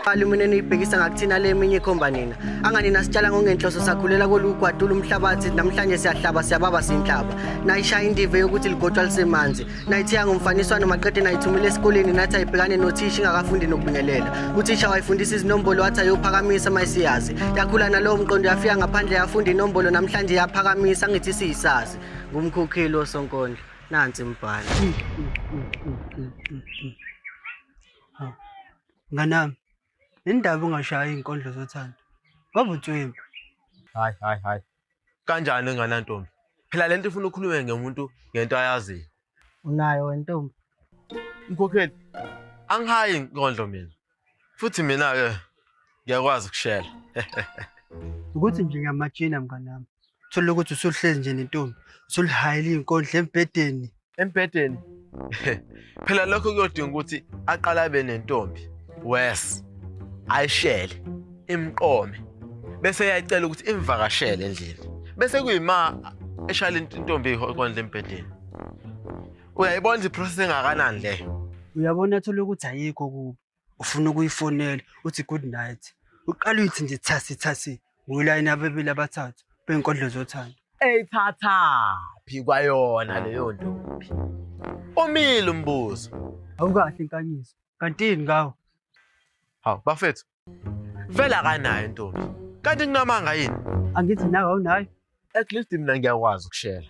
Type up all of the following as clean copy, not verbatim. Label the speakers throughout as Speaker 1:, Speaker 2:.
Speaker 1: Alumine niyibhekisa ngakuthina le eminye ikhomba nina. Anganina sitshala ngongenhloso sakhulela kolugwadula umhlabathi namhlanje siyahlaba siyababa sinhlaba. Nayishaya indive yokuthi ligotshwa lisemanzi. Nayithiya ngomfaniswano maqede nayithumela esikoleni nathi ayibhekane nothisha ingakafundi nokubingelela. Uthisha wayifundisa izinombolo wathi ayophakamisa mayisiyazi. Yakhula nalowo mqondo yafika ngaphandle yafunda inombolo namhlanje yaphakamisa ngithi siyisazi. Ngumkhokheli osonkondlo. Nansi mbhala.
Speaker 2: Nganami, indaba ungashaya inkondlo zothando. Ngoba utswembu.
Speaker 3: Hayi. Kanjani nganantombi? Phela lento ufuna ukukhuluma ngemuntu ngento ayaziyo.
Speaker 1: Unayo wentombi.
Speaker 3: Mkhokheli, angihayi inkondlo mina. Futhi mina ke ngiyakwazi ukushela.
Speaker 2: Ukuthi nje ngamajina mnganami. Thola ukuthi usuhlezi nje nentombi. Usulihayile inkondlo embedeni.
Speaker 3: Embedeni. Phela lokho kuyodinga ukuthi aqala abe nentombi. Wes. Ayishele, imqome. Bese yayicela ukuthi imvakashele endlini. Bese kuyima eshala intombi inkondlo embedeni. Uyayibona iprocess engakanani leyo.
Speaker 2: Uyabona thola ukuthi ayikho kubo. Ufuna ukuyifonela uthi good night. Uqala uyithi nje thasi uyilayini ababili abathathu benkondlo zothando.
Speaker 3: Eyithathaphi kwayona leyo ntombi. Omile umbuzo.
Speaker 2: Awukahle inkanyiso. Kantini ngawo?
Speaker 3: Hawu bafethu. Vela kanayo intombi. Kanti kunamanga yini?
Speaker 2: Angithi nawe awunayo.
Speaker 3: At least mina ngiyakwazi ukushela.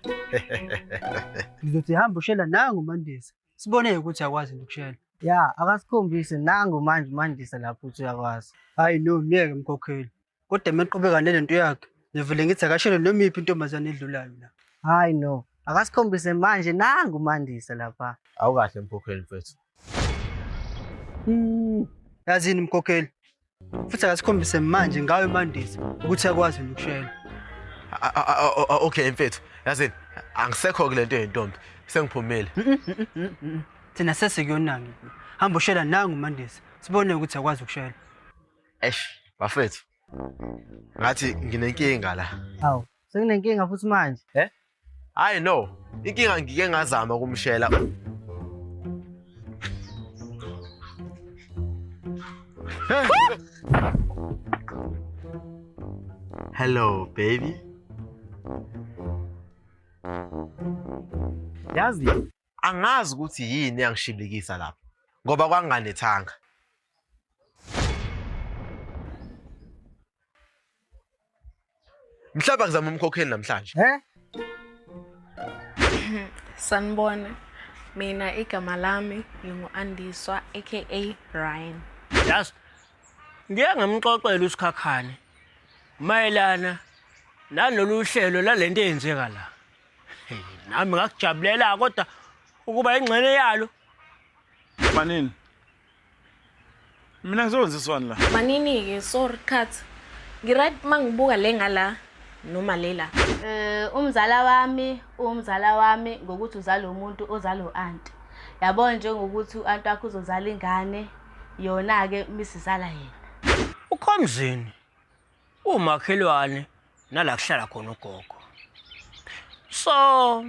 Speaker 2: Ngizothi hamba ushela nangu Mandisa. Sibone ukuthi akwazi ukushela.
Speaker 1: Ya, akasikhombise nangu manje Mandisa lapho uthi uyakwazi.
Speaker 2: Hayi no, ngeke mkhokheli. Kodwa meqhubeka nalento yakhe, ngivele ngithi akashele noma iphi intombazane edlulayo la.
Speaker 1: Hayi no, akasikhombise manje nangu Mandisa lapha.
Speaker 3: Awukahle mkhokheli mfethu.
Speaker 2: Yazini mkhokheli. Futhi akasikhombise manje ngawe Mandisa ukuthi akwazi ukushela.
Speaker 3: Okay mfethu, yazini angisekho kulento yentombi. Sengiphumile.
Speaker 2: Thina sesikuyonanga. Hamba ushela nangu Mandisa. Sibone ukuthi akwazi ukushela.
Speaker 3: Bafethu. Ngathi nginenkinga la.
Speaker 1: Hawu, senginenkinga futhi manje.
Speaker 3: Hayi no, inkinga ngike ngazama ukumshela. Hello baby. Yazi, angazi ukuthi yini yangishibilikisa lapha ngoba kwanganethanga. Mhlaba ngizama umkhokheli namhlanje.
Speaker 4: Sanibona. Mina igama lami ngingu-Andiswa aka Ryan.
Speaker 5: Yazi. Ngiye ngamxoxela uSikhakhane mayelana nalolu hlelo lalento eyenzeka la. Nami ngakujabulela kodwa ukuba ingxenye yalo.
Speaker 6: Manini. Mina ngizowenziswani la?
Speaker 4: Manini ke sorry cut. Ngiright mangibuka ngala noma lela.
Speaker 7: Umzala wami ngokuthi uzala umuntu ozala uanti. Yabona njengokuthi uanti wakho uzozala ingane yona ke misizala yena.
Speaker 5: Ukhomzini. Umakhelwane nala kuhlala khona ugogo. So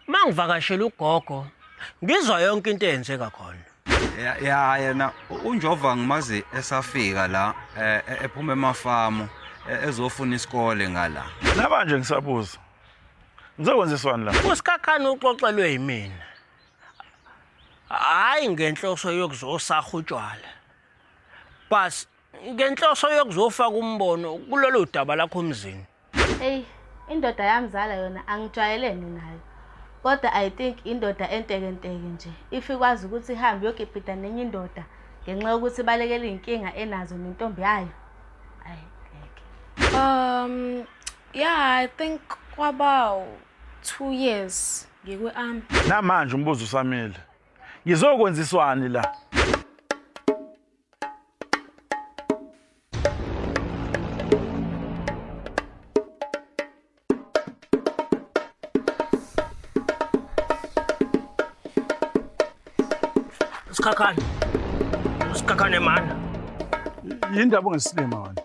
Speaker 5: mangivakashela ugogo ngizwa yonke into eyenzeka khona.
Speaker 8: Yena uNjova ngimazi esafika la ephuma emafamu ezofuna isikole ngala.
Speaker 6: Nabanje ngisabuza. Ngizokwenziswani la?
Speaker 5: uSikhakhane uxoxelwe yimina. Hayi ngenhloso yokuzosaha utshwala. Bas ngenhloso yokuzofaka umbono kulolu daba lakho emzini.
Speaker 7: Hey, indoda yamzala yona angijwayelene nayo. Kodwa I think indoda enteke nje ifikwazi ukuthi ihambe yokipita nenye indoda ngenxa yokuthi balekela inkinga enazo nentombi yayo.
Speaker 4: Yeah, I think kwaba 2 years ngikwe-army.
Speaker 6: Namanje umbuzo usamile. Ngizokwenziswani la?
Speaker 5: Usikhakhane mana.
Speaker 6: Yindaba ongesilima wena.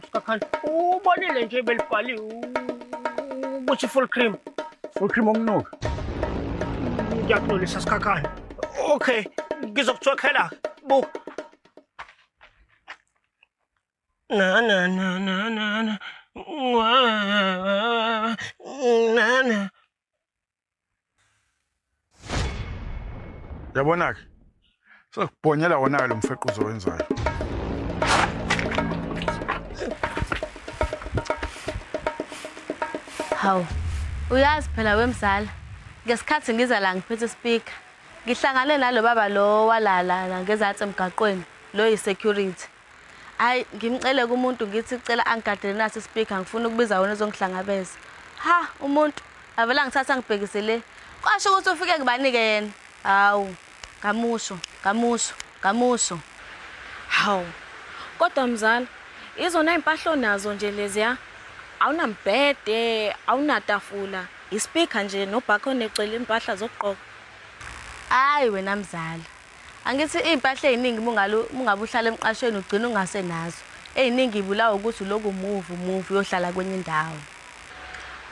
Speaker 5: Sikhakhane. Ubonile nje belibhaliwe ukuthi full cream.
Speaker 6: Full cream okunuka.
Speaker 5: Ngiyaxolisa Sikhakhane. Okay, ngizokuthokhela. Buka. Na na na na na na. Na na.
Speaker 6: Yabona-ke sekubhonyela wona lo mfequzo owenzayo.
Speaker 7: Hawu, uyazi phela wemzala, ngesikhathi ngiza la ngiphethe speaker, ngihlangane nalo baba lo walala ngezathi emgaqweni, lo yi-security. Hayi, ngimcele kumuntu ngithi cela angigadele naso speaker, ngifuna ukubiza wona ezongihlangabeza. Ha, umuntu avela ngithatha ngibhekisele. Kwasho ukuthi ufike kubanike yena. Hawu, kamusho.
Speaker 4: Hawu. Kodwa mzala, izona impahlo nazo nje leziya. Awunambhede, awunatafula, ispeaker nje nobhakho necela impahla zokugqoka.
Speaker 7: Hayi wena mzala. Angithi impahla eziningi mungabe uhlala emqashweni ugcina ungasenazo. Eziningi ibulawa ukuthi lokhu move uyohlala kwenye indawo.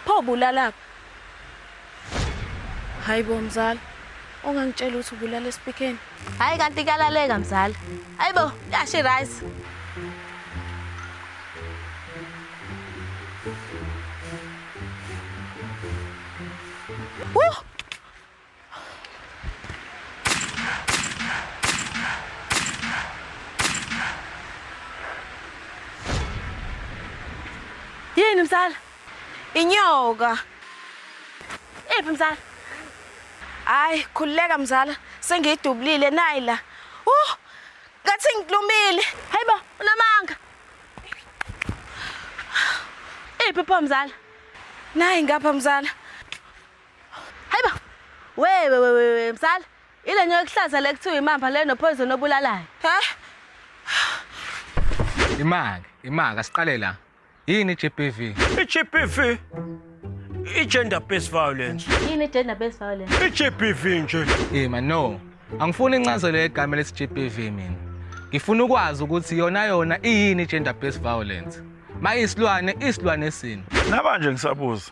Speaker 4: Pho bulala. Hayibo mzala. Ongangitshela ukuthi ubulala espeakeni.
Speaker 7: Hayi kanti kalaleka mzala. Hayibo, yashi rice. Yini mzala?
Speaker 4: Inyoka.
Speaker 7: Ephi mzala?
Speaker 4: Hayi, khulileka mzala. Sengidubulile nayila. Ngathi ngilumile.
Speaker 7: Hayibo, unamanga. Ephi pho mzala?
Speaker 4: Nayi ngapha mzala.
Speaker 7: Hayibo. We mzala. Ile nyoka ehlaza lekuthiwa imamba le nopoison obulalayo.
Speaker 9: Imanga siqale la. Yini GBV?
Speaker 5: I-GBV. I-gender based violence.
Speaker 7: Yini gender based violence?
Speaker 5: I-GBV nje.
Speaker 9: No. Angifuni incazelo yegama lesi GBV mina. Ngifuna ukwazi ukuthi yona iyini gender based violence. Mayisilwane esini.
Speaker 6: Nabanje ngisabuza.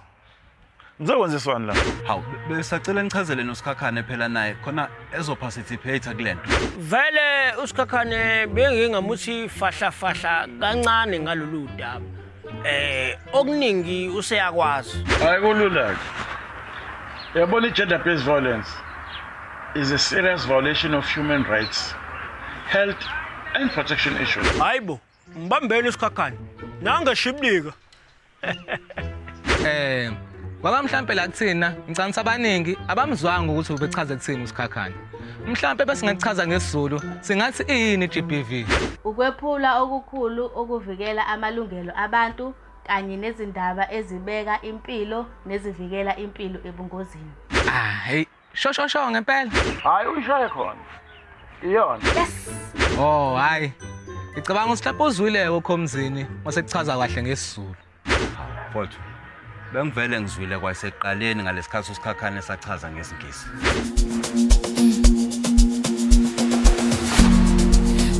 Speaker 6: Ngizokwenziswani la?
Speaker 8: Hawu, besacela nichazele noSikhakhane phela naye khona ezoparticipate kulento.
Speaker 5: Vele uSikhakhane bengingamuthi fahla kancane ngalolu daba. Okuningi useyakwazi.
Speaker 6: Hayi kulula-ke. Yabona i-gender based violence is a serious violation of human rights, health and protection issues.
Speaker 5: Hayibo, ngibambeni uSikhakhane. Nangeshiblika.
Speaker 9: Ngoba mhlambe la kuthina ngicanga abaningi abamzwanga ukuthi ubechaza kuthini uSikhakhane. Mhlambe bese ngichaza ngesizulu singathi iyini GBV?
Speaker 7: Ukwephula okukhulu okuvikela amalungelo abantu kanye nezindaba ezibeka impilo nezivikela impilo ebungozini.
Speaker 9: Hey, shosho ngempela.
Speaker 6: Hayi uyishaye khona. Iyona.
Speaker 7: Yes.
Speaker 9: Oh, hayi. Ngicabanga ukuthi lapho uzwile okhomzini mase kuchaza kahle ngesizulu.
Speaker 8: Mfowethu, bengivele ngizwile kwaseqaleni ngalesikhathi uSikhakhane sachaza ngesingisi.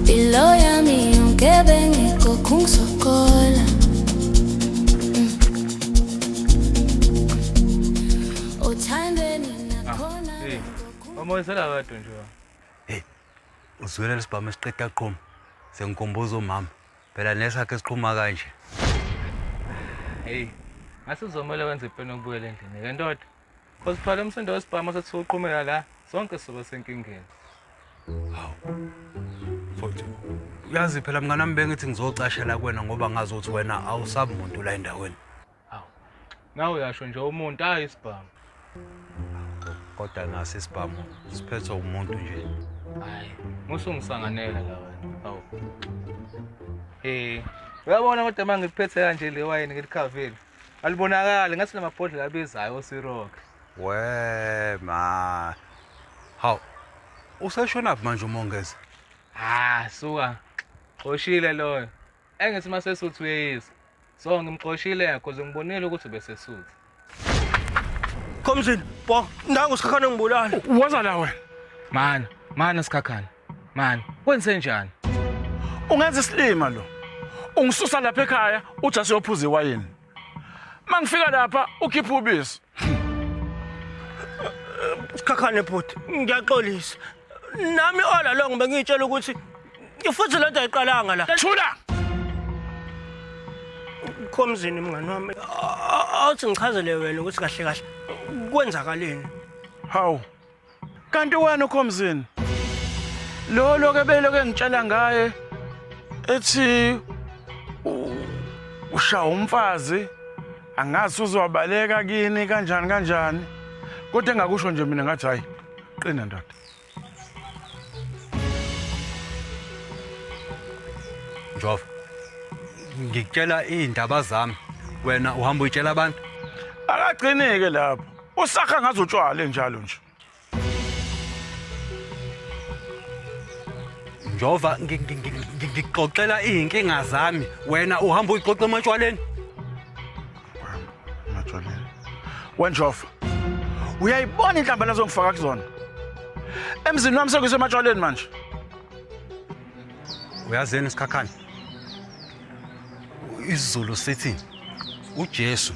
Speaker 10: Below yami yonke bengikho kungisokola. Othandeni nakhona.
Speaker 9: Umoyisela wedwa nje.
Speaker 8: Hey, uzwele lesibhamu esiqeda qhuma. Sengikhumbuza umama. Phela nesakhe siqhuma kanje.
Speaker 9: Hey, ngasizomela wenza ipeni ukubuyela endlini ke ndoda. Cause phela umsindo wesibhamu sethi uqhumela la, sonke soba senkingeni.
Speaker 8: Hawu. Mfowethu, uyazi phela mngani wami bengithi ngizocashela kuwena ngoba ngazi ukuthi wena awusabi umuntu la endaweni.
Speaker 9: Hawu. Nawe uyasho nje umuntu isibhamu.
Speaker 8: Kodwa nasi isibhamu siphethwe umuntu nje.
Speaker 9: Hayi, musungisanganela la wena. Hawu. Uyabona kodwa manje ngiphethe kanje le wayini ngilikhavile. Alibonakala ngathi namabhodlela abezayo osirock.
Speaker 8: Ma. Hawu. Usashona manje umongeza?
Speaker 9: Suka. Xoshile loyo. Engithi mase suthi uyeyisa. So ngimxoshile because ngibonile ukuthi bese suthi.
Speaker 5: Khomzini, bo, ndangu uSikhakhane ngibulala.
Speaker 6: Waza la wena.
Speaker 9: Man Sikhakhane. Man, wenze njani?
Speaker 6: Ungenza isilima lo. Ungisusa lapha ekhaya uthi asiyophuza iwayini. Mangifika lapha ukhipha ubisi.
Speaker 5: Sikhakhane bhuti, ngiyaxolisa. nami all along bengitshela ukuthi futhi lento ayiqalanga la.
Speaker 6: Thula!
Speaker 5: Khomzini mngani wami. Awuthi ngichazele wena ukuthi kahle kahle kwenzakaleni.
Speaker 6: Hawu. Kanti wena ukhomzini. Lo ke beloke ngitshela ngaye ethi usha umfazi angazi uzobaleka kini kanjani kodwa engakusho nje mina ngathi hayi qina ndoda.
Speaker 8: Jova, ngikutshela iy'ndaba zami, wena uhamba uyitshela abantu?
Speaker 6: Akagcineke lapho. Usakha ngazi utshwala njalo nje.
Speaker 8: Jova, ngikuxoxela iy'nkinga zami, wena uhamba uyixoxa ematshwaleni?
Speaker 6: Ematshwaleni? Wenjova, uyayibona inhlamba lazongifaka kuzona? Emzini wami sekusematshwaleni manje.
Speaker 8: Uyazeni isikhakhane? Isizulu sithi uJesu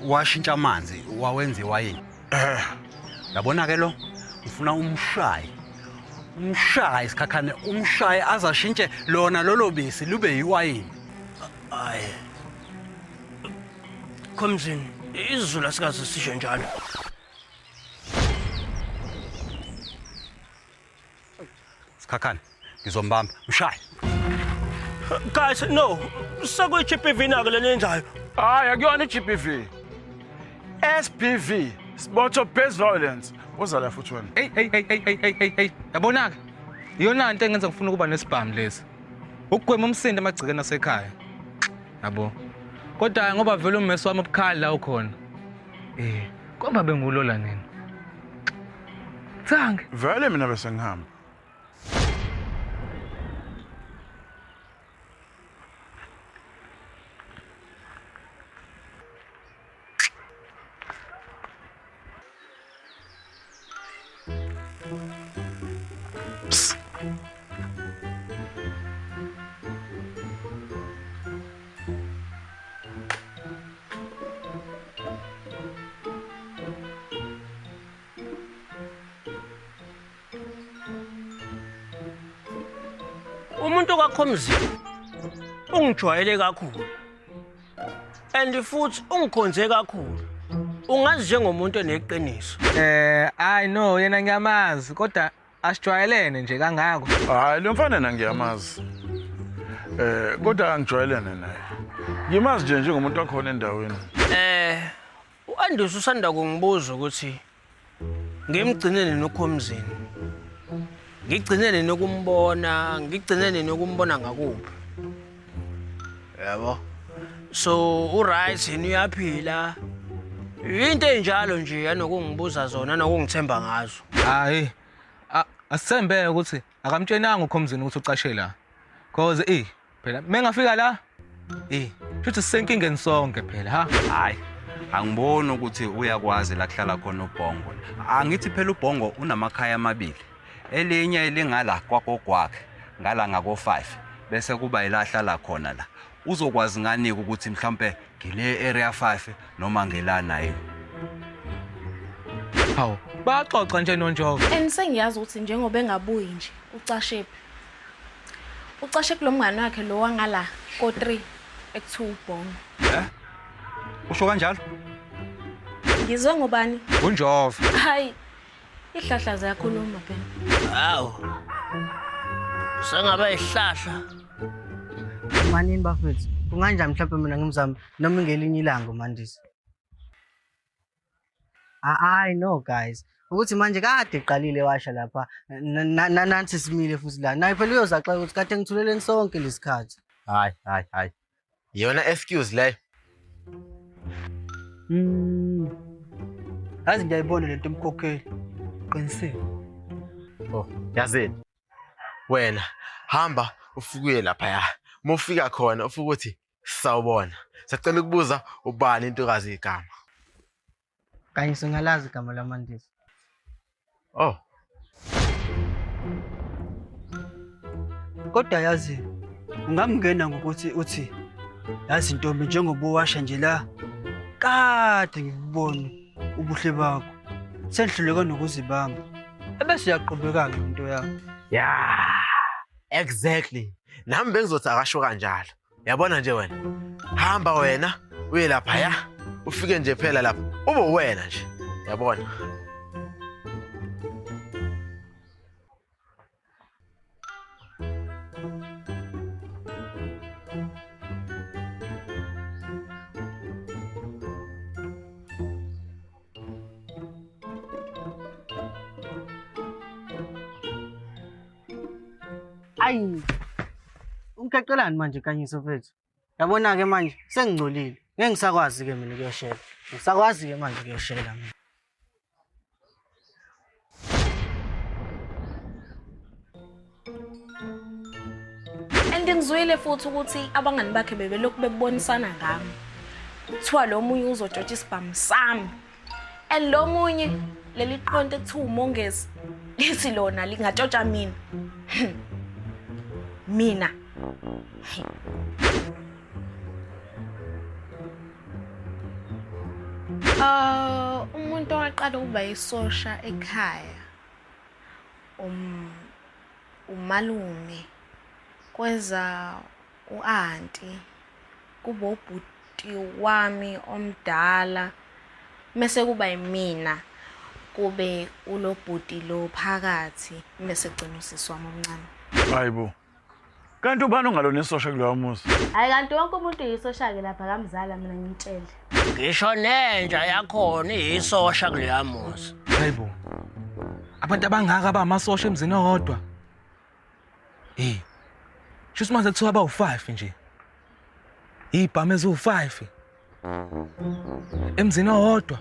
Speaker 8: washintsha amanzi wawenza iwayini. Yabona ke lo ufuna umshayi isikhakhane, umshayi azashintshe lona lolo bisi lube yiwayini.
Speaker 5: Hayi. Khomzini, izulu asikaze sisho njalo.
Speaker 8: Isikhakhane, ngizombamba mshayi.
Speaker 5: Guys, no. Sekwi-GBV nako lenenzayo.
Speaker 6: Hayi akuyona i-GBV. SPV, Sport Based Violence. Uza la futhi wena.
Speaker 9: Hey. Yabona-ke? Iyona nto engenza ngifuna ukuba nesibhamu lesi. Ukugwema umsindo emagcikeni asekhaya. Yabo. Kodwa ngoba vele ummesi wami obukhali la ukhona. Ngoba bengulola nini? Tsange.
Speaker 6: Vele mina bese ngihamba.
Speaker 5: Umuntu kwakhomzini ungijwayele kakhulu. And futhi ungikhonze kakhulu. Ungazi njengomuntu oneqiniso.
Speaker 9: I know yena ngiyamazi kodwa asijwayelene nje kangako.
Speaker 6: Hayi lo mfana ngiyamazi. Kodwa angijwayelene naye. Ngimazi nje njengomuntu okhona endaweni.
Speaker 5: uAndisa usanda kungibuza ukuthi ngimgcinene nokhomzini. Ngigcinene nokumbona, ngigcinene nokumbona ngakuphi. Yabo. So uright yini uyaphila. Into enjalo nje yanokungibuza zona nokungithemba ngazo.
Speaker 9: Hayi. Asithembeke ukuthi akamtshenanga ukhomzini ukuthi ucashe la. Cause phela mengafika la futhi sisenkingeni sonke phela ha.
Speaker 8: Hayi, angiboni ukuthi uyakwazi la kuhlala khona uBhongo. Angithi phela uBhongo unamakhaya amabili. Elinye lingala kwakogwakhe, ngala ngako 5. Bese kuba ilahla la khona la. Uzokwazi nganika ukuthi mhlambe ngile area 5 noma ngela 9.
Speaker 9: Hawu, baxoxa nje noNjova.
Speaker 4: Sengiyazi ukuthi njengoba engabuyi nje ucashephi. Ucashe kulomngane wakhe lo wangala ko3 ekuthiwa uBhongo.
Speaker 8: Usho kanjalo?
Speaker 4: Ngizwe ngobani?
Speaker 9: uNjova.
Speaker 4: Hayi. Ihlahla ziyakhuluma phela.
Speaker 5: Hawu. Sengaba ihlahla.
Speaker 1: Manini bafethu, kunganjani mhlawumbe mina ngimzama noma ngelinye ilanga uMandisa? I know guys. Ukuthi manje kade eqalile washa lapha nansi simile futhi la. Naye phela uyozaxa ukuthi kade ngithuleleni sonke lesikhathi.
Speaker 3: Hayi. Yona excuse le.
Speaker 2: Yazi ngiyayibona lento emkhokheli. Qinisile.
Speaker 3: Oh, yazini. Wena hamba ufike lapha ya. Mofika khona ufike uthi sawubona. Sacela ukubuza ubani intokazi igama.
Speaker 1: Kanye singalazi igama laMandisa.
Speaker 3: Oh.
Speaker 2: Kodwa yazi ungamngena ngokuthi uthi yazi Ntombi njengoba uwasha nje la kade ngikubona ubuhle bakho. Senhluleka nokuzibamba. ebese uyaqhubeka-ke into yakho.
Speaker 3: Yeah, exactly. Nami bengizothi akasho kanjalo. Yabona nje wena. Hamba wena uye lapha ya. Ufike nje phela lapha. Ube wena nje. Yabona.
Speaker 1: Ayi. Ungicaqelani manje kanyiso mfethu? Yabona ke manje sengingcolile. Ngeke ngisakwazi ke mina kuyoshela. Ngisakwazi ke manje kuyoshela mina.
Speaker 4: And ngizwile futhi ukuthi abangani bakhe bebelokhu bebonisana ngami. Kuthiwa lo munye uzotshotsha isibhamu sami. And lo munye leli qonto ekuthiwa umongezi lithi lona lingatshotsha mina. Mina. Umuntu owaqala ukuba isosha ekhaya. Umalume kweza uanti kuba ubhuti wami omdala mase kuba yimina kube ulobhuti lo phakathi mase gcina usisi wami omncane.
Speaker 6: Hayibo. Kanti ubani ongalona isosha kulowa muzi?
Speaker 7: Hayi kanti wonke umuntu uyisosha ke lapha kamzala mina ngitshele.
Speaker 5: Ngisho nenja yakhona iyisosha kuleya muzi.
Speaker 9: Hayibo. Abantu abangaka abamasosha emzini owodwa. Shuthi manje kuthiwa abawu-5 nje. Ibhamu eziwu-5. Emzini owodwa.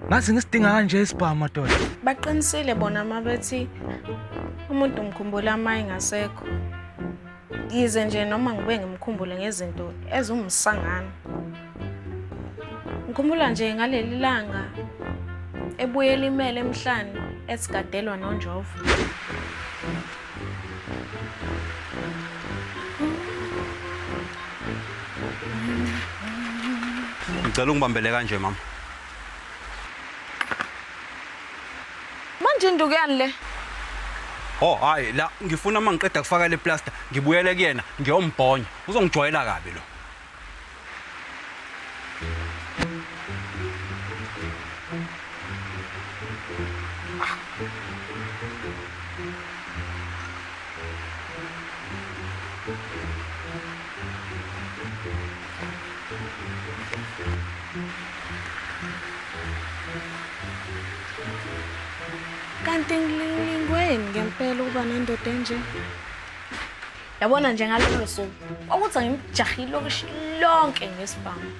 Speaker 9: Ngathi ngisidinga kanje isibhamu madoda.
Speaker 4: Baqinisile bona mabethi umuntu umkhumbula amayi ngasekho. Yize nje noma ngibe ngimkhumbule ngezinto ezumsangana. Ngikhumbula nje ngaleli langa ebuye limele emhlanje esigadelwa noNjovu.
Speaker 8: Ngicela ungibambele kanje mama.
Speaker 4: Manje ndukuyani le?
Speaker 8: Oh hayi la ngifuna mangiqeda kufaka le plaster ngibuyele kuyena ngiyombhonya uzongijwayela kabi lo.
Speaker 4: Kanti ngilingweni ngempela ukuba nendoda enje. Yabona nje ngalelo suku ukuthi ngimjahile lonke ngesibhamu.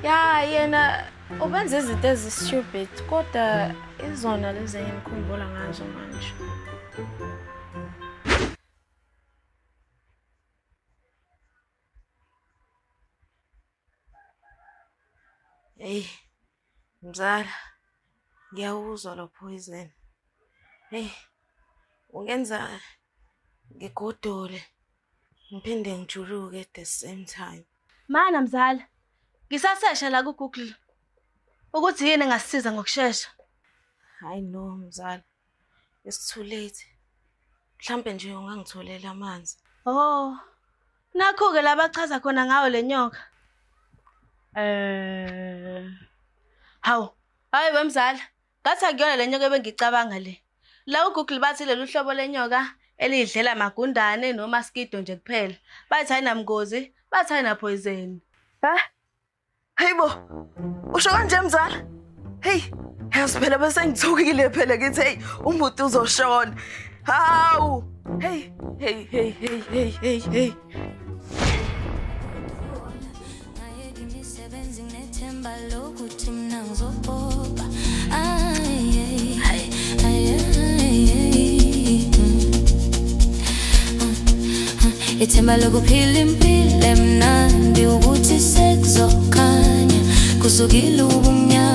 Speaker 4: Ya yena ubenza izinto ezistupid kodwa izona lezi engimkhumbula ngazo manje. Hey mzala ngiyawuzwa lo poison. Hey ungenza ngigodole ngiphinde ngijuluke at the same time.
Speaker 7: Mana mzala ngisasesha la ku Google ukuthi yini ngasisiza ngokusheshsha.
Speaker 4: Hayi no mzala. It's too late. Mhlambe nje ungangitholela amanzi.
Speaker 7: Oh. Nakho ke labachaza khona ngawo lenyoka. Hawu. Hayi wemzala. Ngathi akuyona lenyoka ebengicabanga le. La uGoogle bathi leli uhlobo lenyoka elidlela magundane no mosquito nje kuphela. Bathi ayinamgozi, bathi ayina poison.
Speaker 4: Ha? Hayibo. Usho kanje mzala? Hey, yasiphela bese ngithukile phela ngithi hey, umuntu uzoshona. Hawu. Hey.
Speaker 10: Ithemba lokuphila impilo emnandi ukuthi sekuzokhanya kusukile ubumnyama